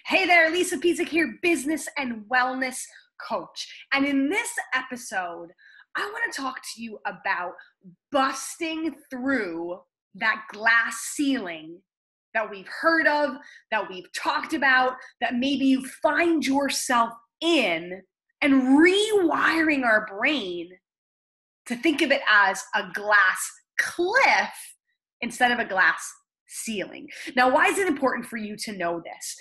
Hey there, Lisa Pezik here, business and wellness coach. And in this episode, I want to talk to you about busting through that glass ceiling that we've heard of, that we've talked about, that maybe you find yourself in, and rewiring our brain to think of it as a glass cliff instead of a glass ceiling. Now, why is it important for you to know this?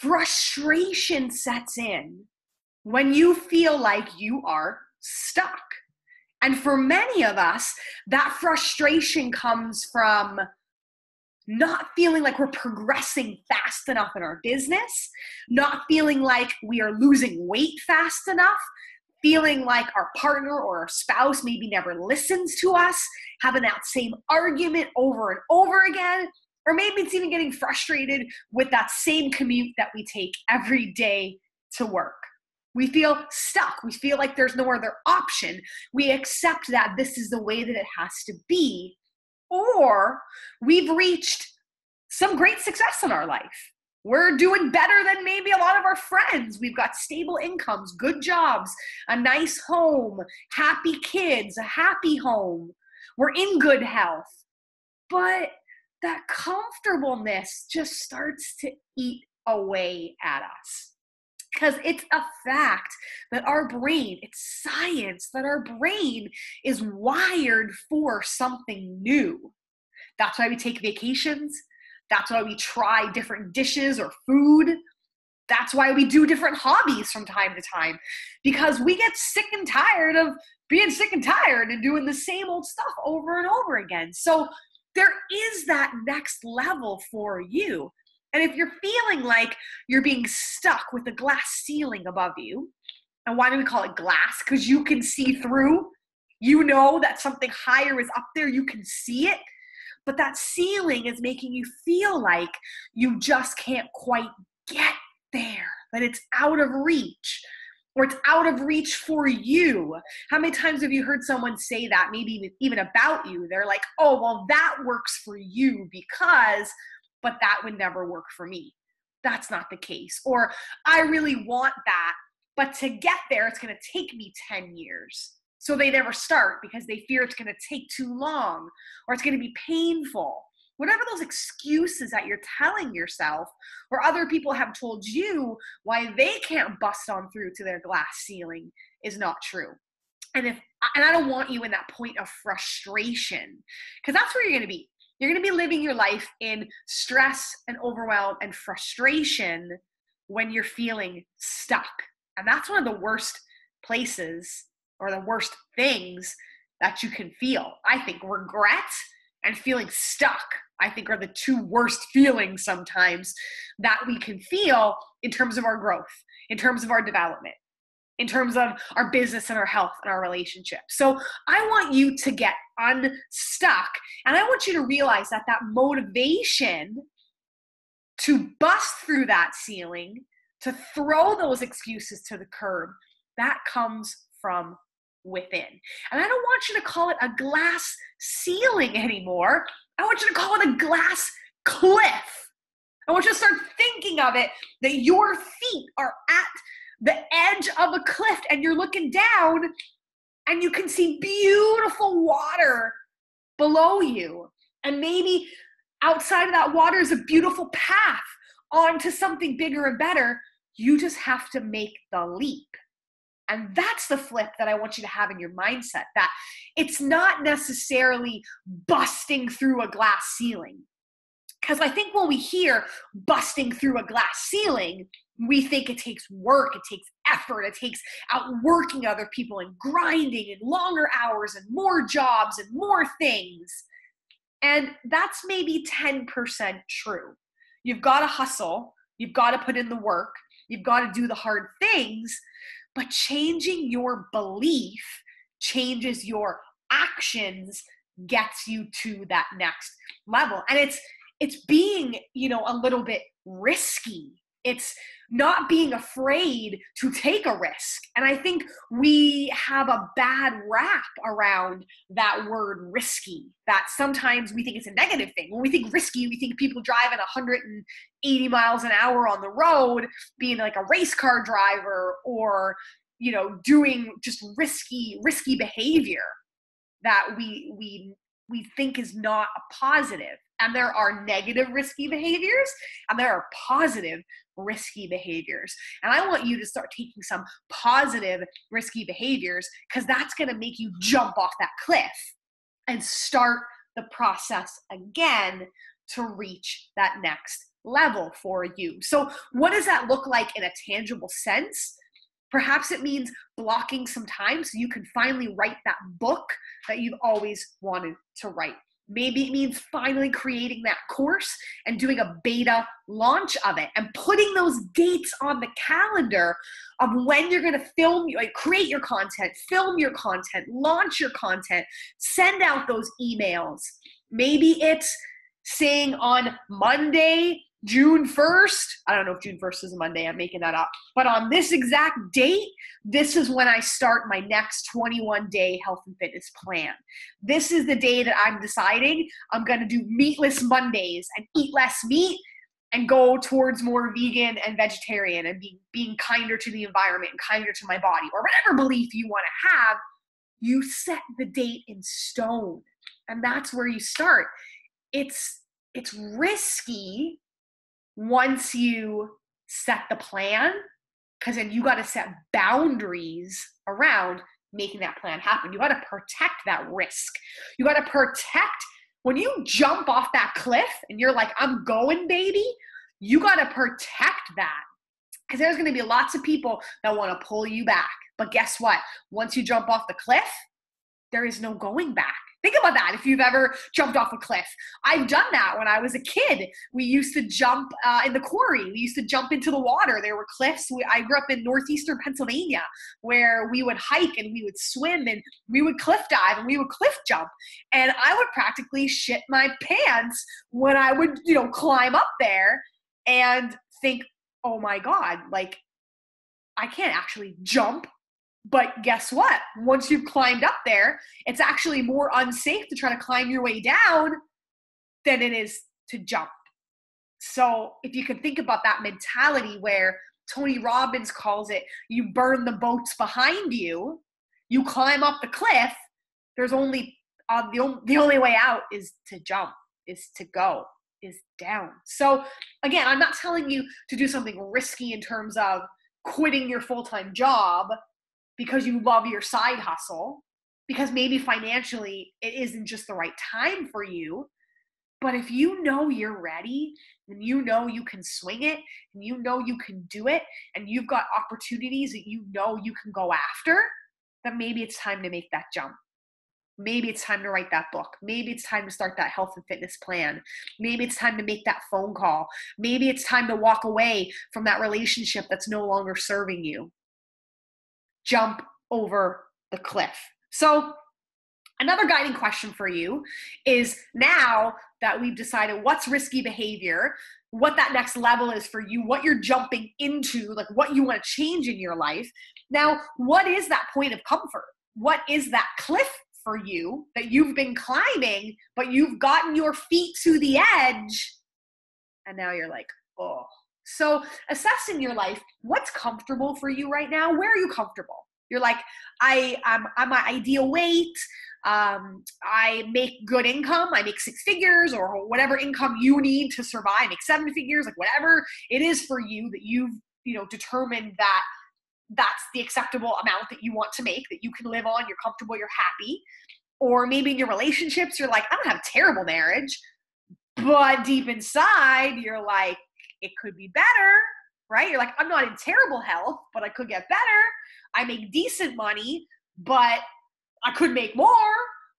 Frustration sets in when you feel like you are stuck. And for many of us, that frustration comes from not feeling like we're progressing fast enough in our business, not feeling like we are losing weight fast enough, feeling like our partner or our spouse maybe never listens to us, having that same argument over and over again, or maybe it's even getting frustrated with that same commute that we take every day to work. We feel stuck. We feel like there's no other option. We accept that this is the way that it has to be, or we've reached some great success in our life. We're doing better than maybe a lot of our friends. We've got stable incomes, good jobs, a nice home, happy kids, a happy home. We're in good health. But that comfortableness just starts to eat away at us. Because it's a fact that our brain, it's science, that our brain is wired for something new. That's why we take vacations. That's why we try different dishes or food. That's why we do different hobbies from time to time. Because we get sick and tired of being sick and tired and doing the same old stuff over and over again. So there is that next level for you. And if you're feeling like you're being stuck with a glass ceiling above you, and why do we call it glass? Because you can see through. You know that something higher is up there. You can see it. But that ceiling is making you feel like you just can't quite get there, that it's out of reach, or it's out of reach for you. How many times have you heard someone say that, maybe even about you? They're like, oh, well, that works for you because, but that would never work for me. That's not the case. Or I really want that, but to get there, it's going to take me 10 years. So they never start because they fear it's going to take too long or it's going to be painful. Whatever those excuses that you're telling yourself or other people have told you why they can't bust on through to their glass ceiling is not true. And I don't want you in that point of frustration, because that's where you're going to be. You're going to be living your life in stress and overwhelm and frustration when you're feeling stuck. And that's one of the worst places or the worst things that you can feel. I think regret and feeling stuck, I think, are the two worst feelings sometimes that we can feel in terms of our growth, in terms of our development, in terms of our business and our health and our relationships. So I want you to get unstuck, and I want you to realize that that motivation to bust through that ceiling, to throw those excuses to the curb, that comes from within. And I don't want you to call it a glass ceiling anymore. I want you to call it a glass cliff. I want you to start thinking of it that your feet are at the edge of a cliff and you're looking down and you can see beautiful water below you. And maybe outside of that water is a beautiful path onto something bigger and better. You just have to make the leap. And that's the flip that I want you to have in your mindset, that it's not necessarily busting through a glass ceiling. Because I think when we hear busting through a glass ceiling, we think it takes work, it takes effort, it takes outworking other people and grinding and longer hours and more jobs and more things. And that's maybe 10% true. You've got to hustle, you've got to put in the work, you've got to do the hard things. But changing your belief changes your actions, gets you to that next level. And it's being, a little bit risky It's not being afraid to take a risk. And I think we have a bad rap around that word risky, that sometimes we think it's a negative thing. When we think risky, we think people driving 180 miles an hour on the road, being like a race car driver, or, doing just risky behavior that we think is not a positive. And there are negative risky behaviors, and there are positive risky behaviors. And I want you to start taking some positive risky behaviors, because that's going to make you jump off that cliff and start the process again to reach that next level for you. So what does that look like in a tangible sense? Perhaps it means blocking some time so you can finally write that book that you've always wanted to write. Maybe it means finally creating that course and doing a beta launch of it and putting those dates on the calendar of when you're going to create your content, film your content, launch your content, send out those emails. Maybe it's saying on Monday, June 1st, I don't know if June 1st is a Monday, I'm making that up, but on this exact date, this is when I start my next 21-day health and fitness plan. This is the day that I'm deciding I'm going to do meatless Mondays and eat less meat and go towards more vegan and vegetarian and being kinder to the environment and kinder to my body, or whatever belief you want to have. You set the date in stone, and that's where you start. It's risky once you set the plan, because then you got to set boundaries around making that plan happen. You got to protect that risk. You got to protect when you jump off that cliff and you're like, I'm going, baby. You got to protect that, because there's going to be lots of people that want to pull you back. But guess what? Once you jump off the cliff, there is no going back. Think about that if you've ever jumped off a cliff. I've done that when I was a kid. We used to jump in the quarry. We used to jump into the water. There were cliffs. I grew up in northeastern Pennsylvania, where we would hike and we would swim and we would cliff dive and we would cliff jump. And I would practically shit my pants when I would, climb up there and think, oh my God, like I can't actually jump. But guess what? Once you've climbed up there, it's actually more unsafe to try to climb your way down than it is to jump. So if you can think about that mentality where Tony Robbins calls it, you burn the boats behind you, you climb up the cliff, there's only, the only way out is to jump, is to go, is down. So again, I'm not telling you to do something risky in terms of quitting your full-time job because you love your side hustle, because maybe financially it isn't just the right time for you. But if you know you're ready and you know you can swing it and you know you can do it and you've got opportunities that you know you can go after, then maybe it's time to make that jump. Maybe it's time to write that book. Maybe it's time to start that health and fitness plan. Maybe it's time to make that phone call. Maybe it's time to walk away from that relationship that's no longer serving you. Jump over the cliff. So another guiding question for you is, now that we've decided what's risky behavior, what that next level is for you, what you're jumping into, like what you want to change in your life. Now, what is that point of comfort? What is that cliff for you that you've been climbing, but you've gotten your feet to the edge and now you're like, oh. So assess in your life, what's comfortable for you right now? Where are you comfortable? You're like, I'm my ideal weight. I make good income. I make 6 figures or whatever income you need to survive. I make 7 figures, like whatever it is for you that you've, determined that that's the acceptable amount that you want to make, that you can live on, you're comfortable, you're happy. Or maybe in your relationships, you're like, I don't have a terrible marriage, but deep inside, you're like, it could be better, right? You're like, I'm not in terrible health, but I could get better. I make decent money, but I could make more.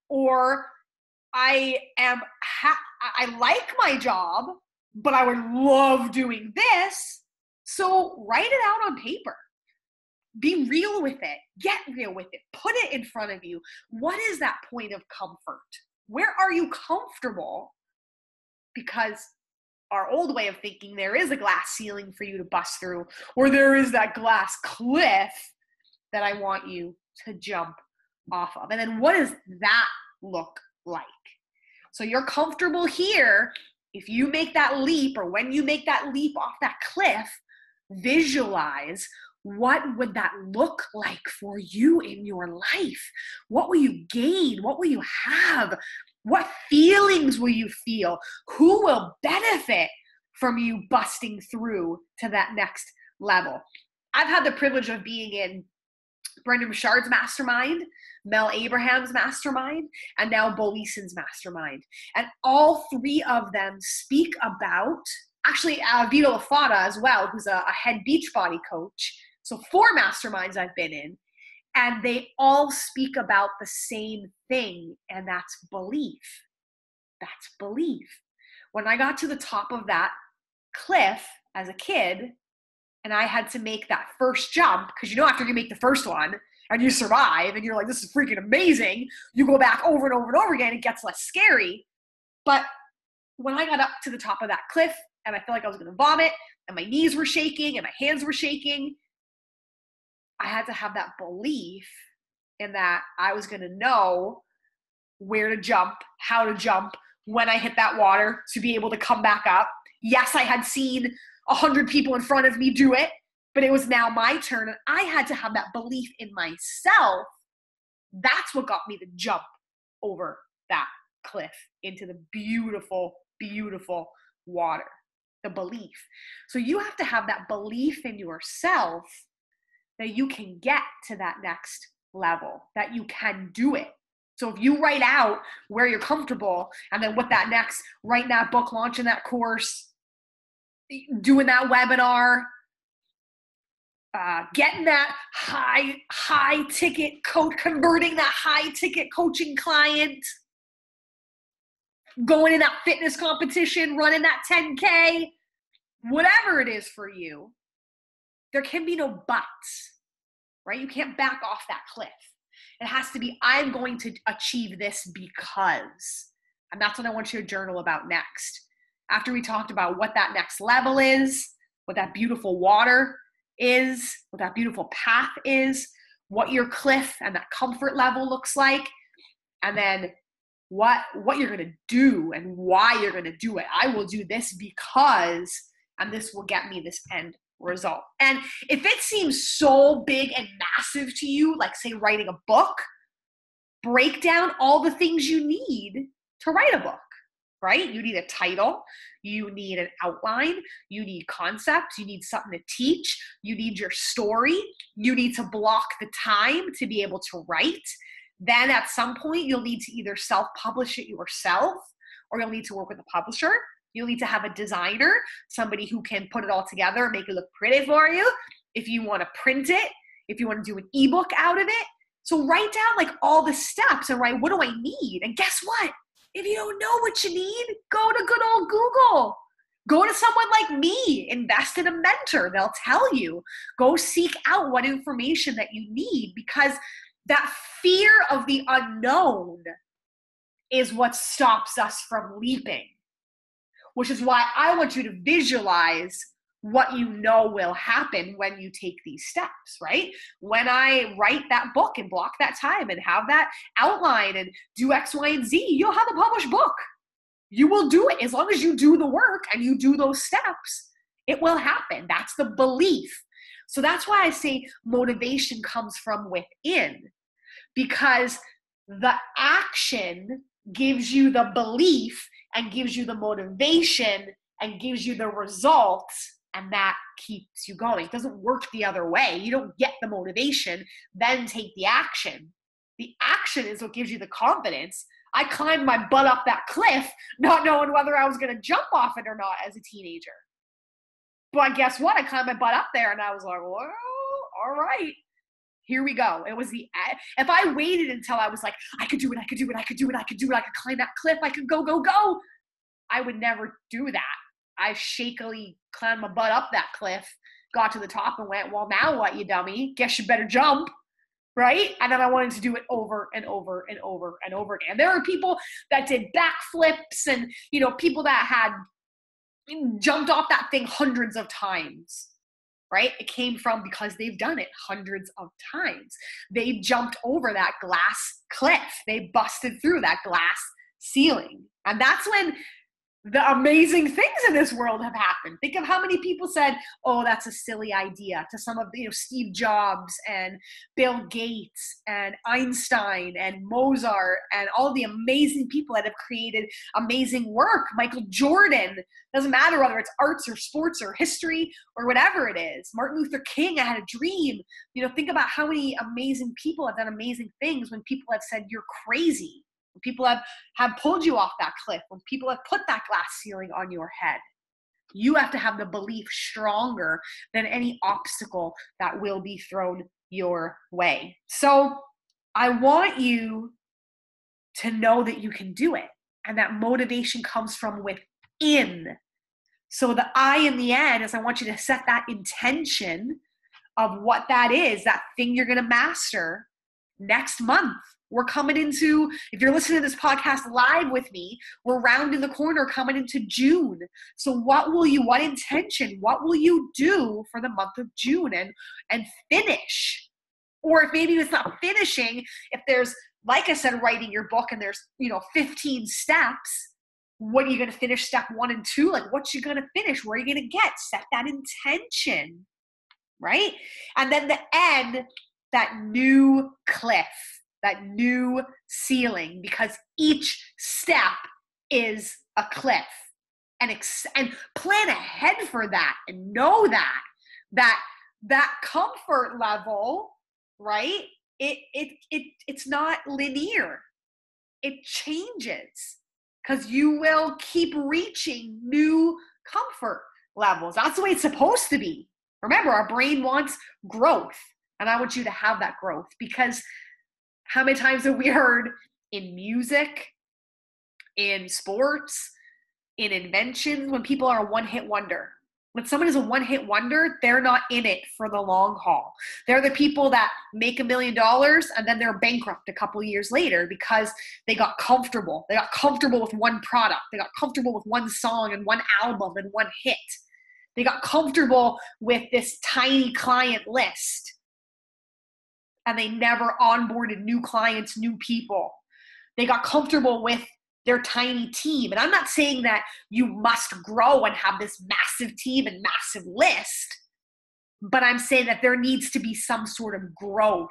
Or I like my job, but I would love doing this. So write it out on paper. Be real with it. Get real with it. Put it in front of you. What is that point of comfort? Where are you comfortable? Because our old way of thinking, there is a glass ceiling for you to bust through, or there is that glass cliff that I want you to jump off of. And then what does that look like? So you're comfortable here. If you make that leap, or when you make that leap off that cliff, visualize what would that look like for you in your life? What will you gain? What will you have? What feelings will you feel? Who will benefit from you busting through to that next level? I've had the privilege of being in Brendon Burchard's mastermind, Mel Abraham's mastermind, and now Bo Eason's mastermind. And all three of them speak about, actually Vito Lafata as well, who's a head Beachbody coach. So 4 masterminds I've been in, and they all speak about the same thing, and that's belief. That's belief. When I got to the top of that cliff as a kid, and I had to make that first jump, because after you make the first one and you survive and you're like, this is freaking amazing, you go back over and over and over again, it gets less scary. But when I got up to the top of that cliff and I felt like I was going to vomit and my knees were shaking and my hands were shaking, I had to have that belief in that I was going to know where to jump, how to jump, when I hit that water to be able to come back up. Yes, I had seen 100 people in front of me do it, but it was now my turn, and I had to have that belief in myself. That's what got me to jump over that cliff into the beautiful, beautiful water, the belief. So you have to have that belief in yourself that you can get to that next level, that you can do it. So if you write out where you're comfortable, and then with that next, writing that book, launching that course, doing that webinar, getting that high ticket coach, converting that high ticket coaching client, going in that fitness competition, running that 10K, whatever it is for you, there can be no buts, right? You can't back off that cliff. It has to be, I'm going to achieve this because, and that's what I want you to journal about next. After we talked about what that next level is, what that beautiful water is, what that beautiful path is, what your cliff and that comfort level looks like, and then what you're going to do and why you're going to do it. I will do this because, and this will get me this end result. And if it seems so big and massive to you, like say writing a book, break down all the things you need to write a book, right? You need a title, you need an outline, you need concepts, you need something to teach, you need your story, you need to block the time to be able to write. Then at some point you'll need to either self-publish it yourself, or you'll need to work with a publisher. You'll need to have a designer, somebody who can put it all together and make it look pretty for you. If you want to print it, if you want to do an ebook out of it. So write down like all the steps and write, what do I need? And guess what? If you don't know what you need, go to good old Google. Go to someone like me, invest in a mentor. They'll tell you. Go seek out what information that you need, because that fear of the unknown is what stops us from leaping. Which is why I want you to visualize what you know will happen when you take these steps, right? When I write that book and block that time and have that outline and do X, Y, and Z, you'll have a published book. You will do it. As long as you do the work and you do those steps, it will happen. That's the belief. So that's why I say motivation comes from within, because the action gives you the belief and gives you the motivation and gives you the results, and that keeps you going. It doesn't work the other way. You don't get the motivation, then take the action. The action is what gives you the confidence. I climbed my butt up that cliff, not knowing whether I was going to jump off it or not as a teenager. But guess what? I climbed my butt up there and I was like, well, all right. Here we go. It was if I waited until I was like, I could do it, I could climb that cliff, I could go, I would never do that. I shakily climbed my butt up that cliff, got to the top and went, well, now what, you dummy? Guess you better jump, right? And then I wanted to do it over and over and over and over again. There were people that did backflips and, people that had jumped off that thing hundreds of times, right? It came from because they've done it hundreds of times. They jumped over that glass cliff. They busted through that glass ceiling. And that's when the amazing things in this world have happened. Think of how many people said, oh, that's a silly idea, to some of, Steve Jobs and Bill Gates and Einstein and Mozart and all the amazing people that have created amazing work. Michael Jordan, doesn't matter whether it's arts or sports or history or whatever it is. Martin Luther King, I had a dream. Think about how many amazing people have done amazing things when people have said, you're crazy. When people have pulled you off that cliff, when people have put that glass ceiling on your head. You have to have the belief stronger than any obstacle that will be thrown your way. So I want you to know that you can do it, and that motivation comes from within. So the I in the end is I want you to set that intention of what that is, that thing you're going to master next month. We're coming into, if you're listening to this podcast live with me, we're rounding the corner coming into June. So what intention, what will you do for the month of June and finish? Or if maybe it's not finishing, if there's, like I said, writing your book and there's, 15 steps, what are you going to finish step 1 and 2? Like, what you going to finish? Where are you going to get? Set that intention, right? And then the end, that new cliff, that new ceiling, because each step is a cliff, and plan ahead for that, and know that comfort level, right? It's not linear. It changes because you will keep reaching new comfort levels. That's the way it's supposed to be. Remember, our brain wants growth, and I want you to have that growth, because how many times have we heard in music, in sports, in inventions, when people are a one-hit wonder? When someone is a one-hit wonder, they're not in it for the long haul. They're the people that make $1 million and then they're bankrupt a couple of years later because they got comfortable. They got comfortable with one product. They got comfortable with one song and one album and one hit. They got comfortable with this tiny client list. And they never onboarded new clients, new people. They got comfortable with their tiny team. And I'm not saying that you must grow and have this massive team and massive list, but I'm saying that there needs to be some sort of growth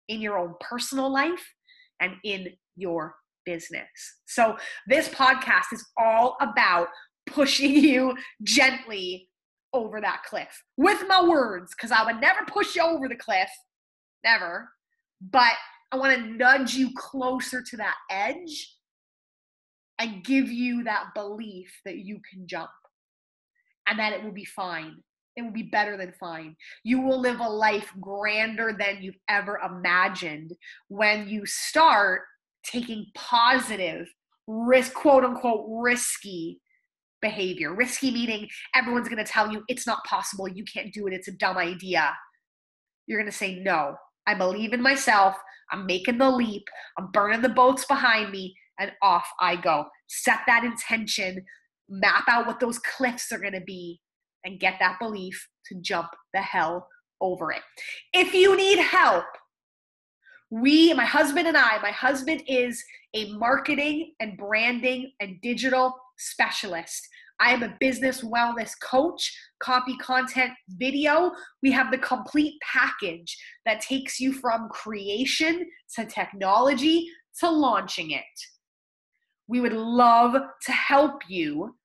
in your own personal life and in your business. So this podcast is all about pushing you gently over that cliff with my words, because I would never push you over the cliff. Never. But I want to nudge you closer to that edge and give you that belief that you can jump and that it will be fine. It will be better than fine. You will live a life grander than you've ever imagined when you start taking positive, quote unquote, risky behavior. Risky meaning everyone's going to tell you it's not possible, you can't do it, it's a dumb idea. You're going to say, no, I believe in myself. I'm making the leap. I'm burning the boats behind me, and off I go. Set that intention, map out what those cliffs are going to be, and get that belief to jump the hell over it. If you need help, my husband is a marketing and branding and digital specialist. I am a business wellness coach, copy, content, video. We have the complete package that takes you from creation to technology to launching it. We would love to help you.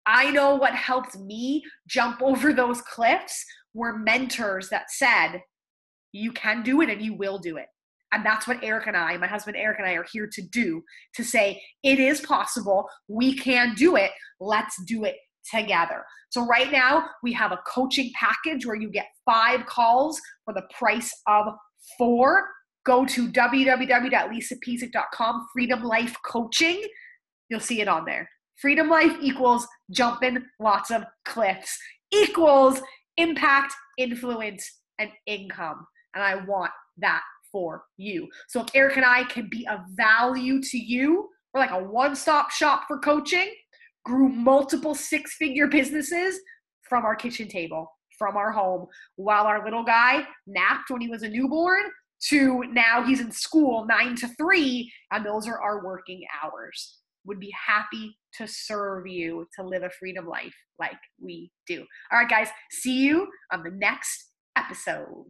I know what helped me jump over those cliffs were mentors that said, you can do it and you will do it. And that's what my husband Eric and I are here to do, to say, it is possible. We can do it. Let's do it together. So right now we have a coaching package where you get 5 calls for the price of 4. Go to www.lisapezik.com, Freedom Life Coaching. You'll see it on there. Freedom Life equals jumping lots of cliffs, equals impact, influence, and income. And I want that for you. So if Eric and I can be of value to you, we're like a one-stop shop for coaching. grew multiple six-figure businesses from our kitchen table, from our home, while our little guy napped when he was a newborn to now he's in school 9 to 3, and those are our working hours. Would be happy to serve you to live a freedom life like we do. All right, guys, see you on the next episode.